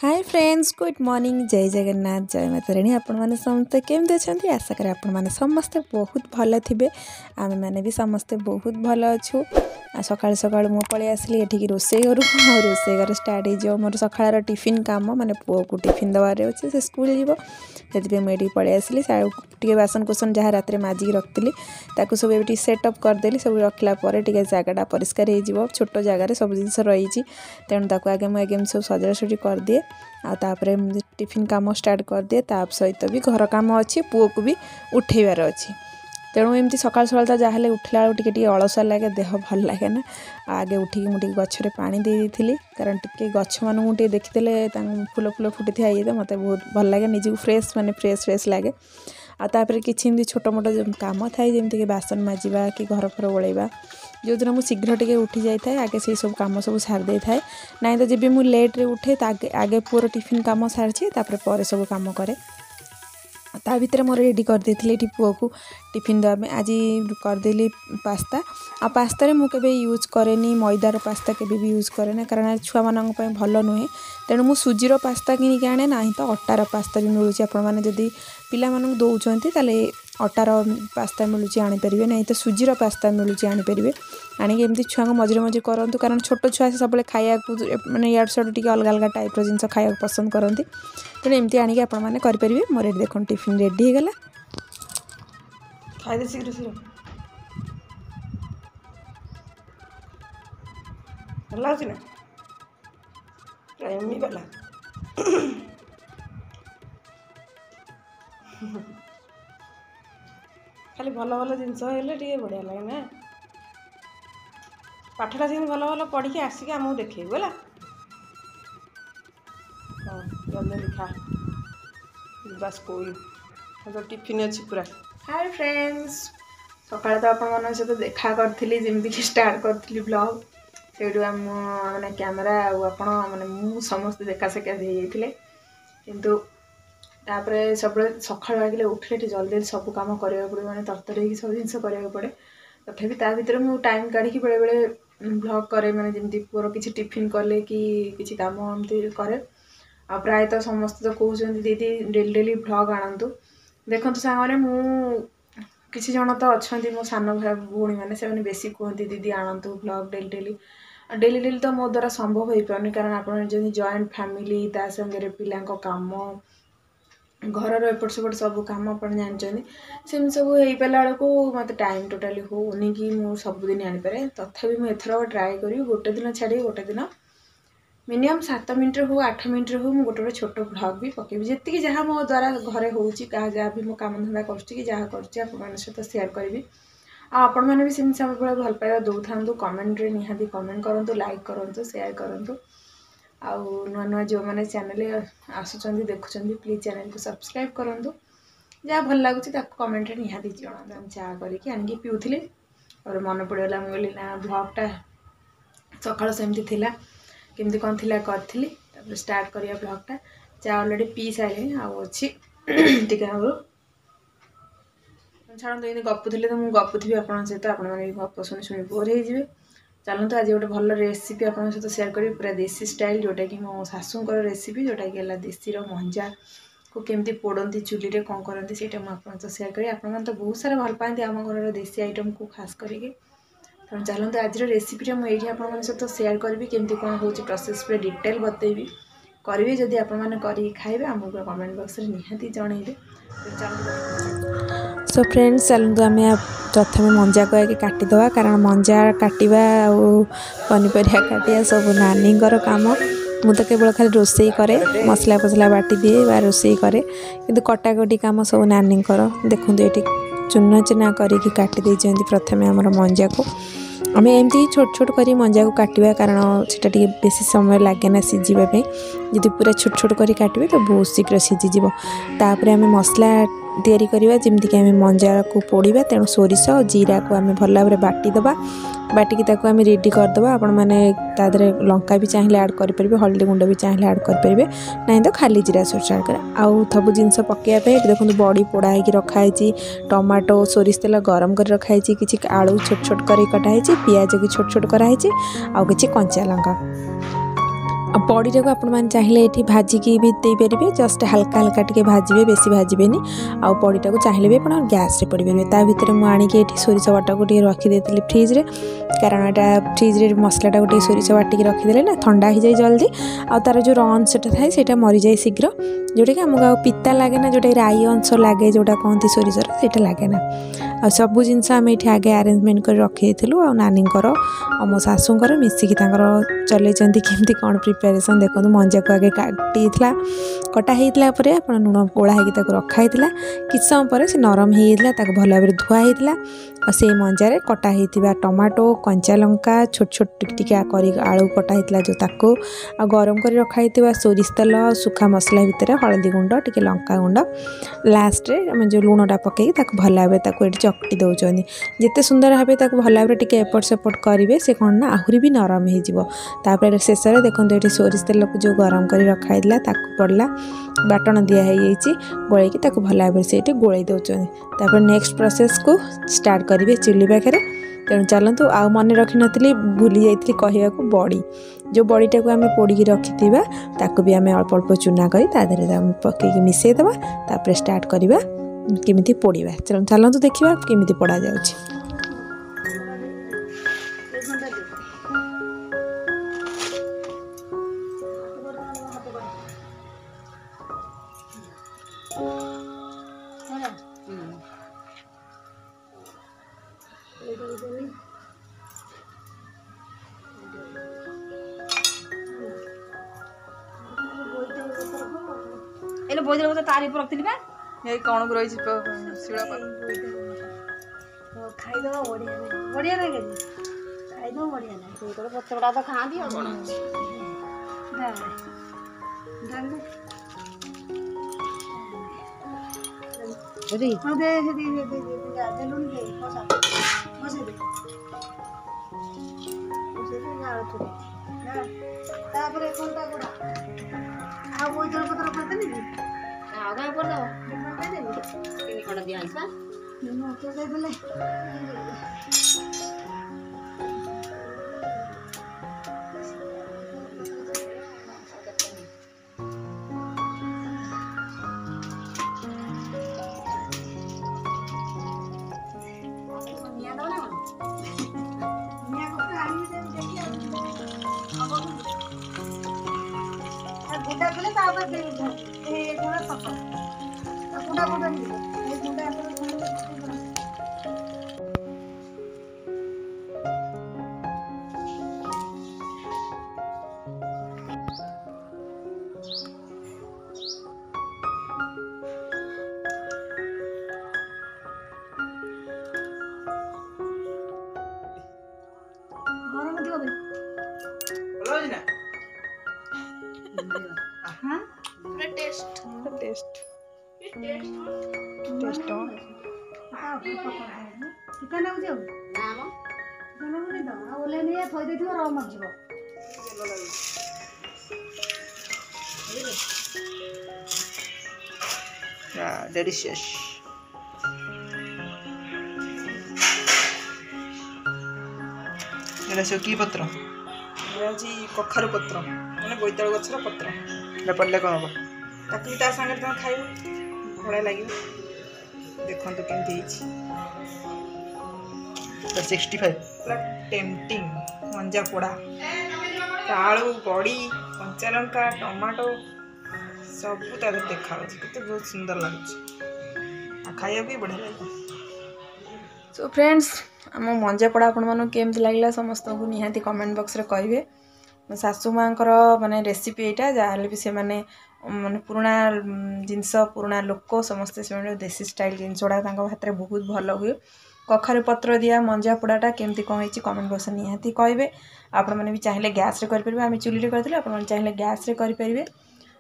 Hi friends good morning जय जगन्नाथ जय माता रानी आपण मैंने समस्ते केमती अच्छा आशा करें आपण मैंने समस्ते बहुत भल थे आम मैंने भी समस्ते बहुत भल अच्छु सकाल सकाल मु पलि आसली एठिकी रोसे घर रोसे घर स्टार्ट हो मोर सकाळ टिफिन काम माने पुओ को टिफिन दबार अच्छे से स्कूल जीव से मुझे पलि आसली टे बासन कुसन जहाँ रात माजिक रखी ताकू सब ये सेटअप करदेली सब रखला जगटा परिष्कार हो छोट जगार सब जिन रही तेणु ताकू आगे मुझे सब सजासजी कर दिए आतापर टिफिन काम स्टार्ट कर दिए ता सहित भी घर काम अच्छी पुओ को भी उठेबार अच्छी तेणु एमती सकाल सकाल तो जहाँ उठला टे अलसा लगे देह भल लगे ना आगे उठिकी मुझे गचरे पानी दे दी कारण टे गछ मानू देखीदे फूल फूल फुटी था ये मत बहुत भल लगे निजी फ्रेश माने फ्रेश फ्रेश लगे आतापर कि छोट मोट काम थाए जमीक बासन माजिबा कि घर फर ओलैबा जो दिन मुझे शीघ्र टे उठी जाए आगे से सब कम सब सारी दे थाए ना तो जब मुझे लेट्रे उठे तो आगे पुअर टिफिन कम सारी पर सब कम करे ता भितर मोर रेडी कर देती पुओ को टिफिन देवाई आज करदेली पास्ता आ पास्ता मुझे यूज करे मैदार पास्ता के भी यूज करे ना कारण छुआ मानक भल नुहे तेणु मु सुजीर पास्ता किनिक आने ना तो अटार पास्ता भी मिलूँ आपने जदि पिला मानक दौरान ताले अटार पास्ता मिलूँ आनीपर ना तो सुजीर पास्ता मिलूँ आनीपर आणिकी एमती छुआ को मझे मझे करूँ कारण छोट छुआ से सब खाया मैंने यार सड़ टी अलग अलग टाइप जिन खाया पसंद करती तेणु एमती आणिकी आपने करेंगे मोर देख टिफिन रेडी हो गला खाई शीघ्र शीघ्र भल ना टाइम गला खाली भल भल जिनस बढ़िया लगे ना पाठटा से भल भल पढ़ी की आसिक आमको देखू है जल्दी खा बस स्कूल तो टिफिन अच्छी पूरा हाय फ्रेंड्स सकाल तो आपण सहित देखा करी जमीक स्टार्ट करी ब्लॉग से मैंने कैमेरा माने मु समस्त देखा साक्षात हो किंतु तापर सब सकाल लगे उठे जल्दी सब कम करा पड़े मैंने तरतर हो सब जिन करा पड़े तथापि ता भर मुझे टाइम काढ़ी बेले बेले ब्लॉग करे मैंने जमी पुअर किसी टिफिन कले कि काम एमती कै आ प्रायतः समस्त तो कहते दीदी डेली डेली ब्लॉग आणतु देखो सांगे मु किसी जन तो अच्छा मो सान भाई भौणी मैंने से बेसी कहती दीदी आणतु blog daily daily daily daily तो मो द्वारा संभव हो पारनी कारण आप जॉइंट फैमिली ता संगे पिला काम घर एपट सेपट सब कम आप जानते सेम सब हो पारा बेलू मत टाइम टोटाली होनी कि मुझे सबुदिन आनीपे तथापि मुझे एथर ट्राए करी गोटे दिन छाड़ी गोटे दिन मिनिमम 7 मिनट हो 8 मिनट हो मुझे गोटे गोटे छोट ब्लॉग भी पकेबी जी जहाँ मो द्वारा घरे हो जहाँ भी मो काम धंदा कर सहित सेयार करी आपण मैंने भी सेम सब भल पाइबा दौ था कमेंट निहाती कमेंट करूँ लाइक करूँ सेयार करूँ आउ नुआ नुआ जो मैंने चैनल आसुँच देखुं प्लीज चैनल को सब्सक्राइब करूँ जहाँ भल लगुच कमेंट निहाती जनाते चाह करके आनिकी पीऊली और मन पड़गला मुझे ना ब्लॉगटा सकाल सेमती थिला केमती कौन थिला करी स्टार्ट करिया ब्लॉगटा चाह अलरेडी पी सारे अच्छी टे छाड़ू ये गपुली तो मुझे गपुथी आप सहित आपने गप शुणी शुणी बोर हो चलते आज गोटे भल रेसिपी आप सहित सेयार करी पूरा देसी स्टाइल जोटा कि मो शाशुंकर रेसिपी जोटा कि देशी मंजा को केमती पोड़ती चुली रे कौन करती से मुझे सेयार करी आपने तो बहुत सारा भल पाती आम घर देसी आइटम को खास करके तेणु चलते आज रेसिपी मुझे आप सहित सेयार करी केमती कौन हो प्रोसेस पूरा डिटेल बतेबी करी जदि आपने खाइबे आमको कमेंट बॉक्स में निहाती जनइबे सो फ्रेंड्स चलते आम प्रथम मंजा को आगे काटिदवा कारण मंजा काटिबा पनीपरिया काटिया सब नानी काम मु तो केवल खाली रोसई करे मसला फसला बाटी दिए बा रोसई करे किंतु कटाकटी काम सब नानी देखो ये चूना चूना करके काटी देती प्रथम आम मंजा को आम एमती छोट छोट कर मंजा को काटिबा कारण से बेसी समय लगे ना सीझापी जब पूरा छोट छोट कर काटिबे तो बहुत शीघ्र सीझीज तापर आम मसला तैयारी करवा जमीक आम मंजा को पोड़ा तेणु सोरिष और जीरा को आम भल भाव बाटिदबा बाटिकी ताको आम रेडी करदे आपण मैंने तादरे लंका भी चाहिए ऐड करेंगे हल्दी गुंड भी चाहिए ऐड करेंगे ना तो खाली जीरा सोर्स ऐड कर आउ सब जिनस पकड़ापी देखो बड़ी पोड़ा हो रखाई टमाटो सोरिष तेल गरम कर रखाई कि आलू छोट छोट कर कटाई पियाज की छोट छोट कराई आउ कि कंचा लंका बड़ीटा को आपण चाहिए ये भाजिकी भी देपारे जस्ट हल्का हल्का टे भाजबे बेसी भाजबे आ बड़ीटा को चाहिए भी आप गैस रे पड़ी पारे ता भितर मुझे आणिकी सोरिष बाटा को रखीदे फ्रिज रे कारण यहाँ फ्रिज रे मसलाटा को सोरिष बाटिक रखीदे ना ठंडा हो जाए जल्दी आ तार जो अंशटा थाए से मरी जाए शीघ्र जोटा कि आमको पिता लगे ना जोटा राई अंश लगे जोटा कहती सोरिषर से लगे ना आ सब जिनस आम ये आगे अरेंजमेंट कर रखी आ नानी और मो शाशुर मिसिकी चल केमती कौन प्रिपेरेसन देखो मंजा को आगे काटी कटा होता आप लुण गोला हो रखाई कि समय पर से नरम होता भल भाव धुआ से मंजार कटा होता टमाटो कंचा लंका छोट छोट टिक आलू कटा होता जो ताको आ गरम कर रखाई सोरिष तेल सुखा मसला भितर हलदी गुंड टिके लंका गुंड लास्ट रे जो लुणटा पकई भल भाव चकटी दौरान जिते सुंदर भाव भल भाव टिके एपट सेपट करेंगे से कौन ना आहरी भी नरम हो शेष में देखो ये सोरिष तेल को जो गरम कर रखाई पड़ला बाटन दिखाई गोलैकी भल भाव से गोल दौरान नेक्स्ट प्रोसेस को स्टार्ट करेंगे चुली पाखे तेणु चलतु आ मन रखी नी भूली जाइए कहवा बड़ी जो बड़ीटा को आम पोड़ी रखी ताकू भी आम अल्प अल्प चूना कर पकईकि मिसेदेवा तापर स्टार्ट करवा केमिति पोड़ीबा चलतु देखा केमिति पोड़ा जाउछि। एले बोइदर को तारी पर रखथिली बा यही कौन को रही शिला पर खाई दो बढ़िया लगे खाई दो बढ़िया लगे तो पत्ता तो खा दियो कोन डाल दे हां दे लून दे पोसा पोसे दे गाल तो ना तापर कोनटा गोडा आ बोइदर को तो रखते नहीं आगा पर दो किनी कोन दिया आइसा नो तो दे देले गुंडा खेले तापर दे ए थोड़ा सफा गुंडा गुंडा नहीं ए गुंडा गरम दियो बे बोलो जी ना हां टेस्ट चिकन हो जाओ नाम चिकन हो दे आ ओले ने थोई देथियो रह मत जीवो डेलिशियस एटा से की पत्र एटा कखारु पत्र माने बोईतालु गछर पत्र एटा पड़ले कौन हम ताकि ता संगे तुम खाइबो भले लगे देखो तो केमती 65 पूरा टेम्पटिंग मंजा पोड़ा आलू बड़ी कंचा लंका टमाटो सब देखा बहुत सुंदर लगे खाया भी बढ़िया लगे। सो फ्रेंड्स आम मंजा पोड़ा आपण मन केमती लगला समस्त को निहाती कमेंट बॉक्स रे कहिबे। मो सासू माँ माने रेसिपी यहाँ जहाँ भी से माने पुराना जिनस पुराना लोक समस्ते से देसी स्टाइल जिनस गुड़ा हाथ में बहुत भल हुए। कखारु पत्र दिया मंजा पोड़ाटा केमती कौन होती कमेंट बॉक्स निहाती कहे। आपण मैंने भी चाहिए गैस रे करें आम चुली करते आप चाहिए गैस रे करें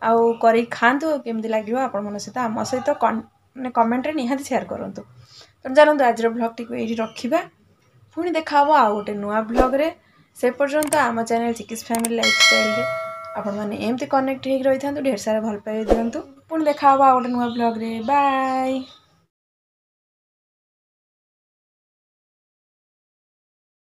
आउ कर खातु केमती लगे आपण सहित आम सहित कमेंट निहाती शेयर करूँ। तो चलते आज ब्लॉग टी ये रखा पुणी देखा आउ गोटे नुआ ब्लॉग रे से पर्यंत आम चैनल चिकिस फैमिली लाइफस्टाइल आपण मैंने एमती कनेक्ट हो रही था ढेर सारा भल पाई दिंतु पुणी देखा आउ गोटे नुआ ब्लॉग रे बाय।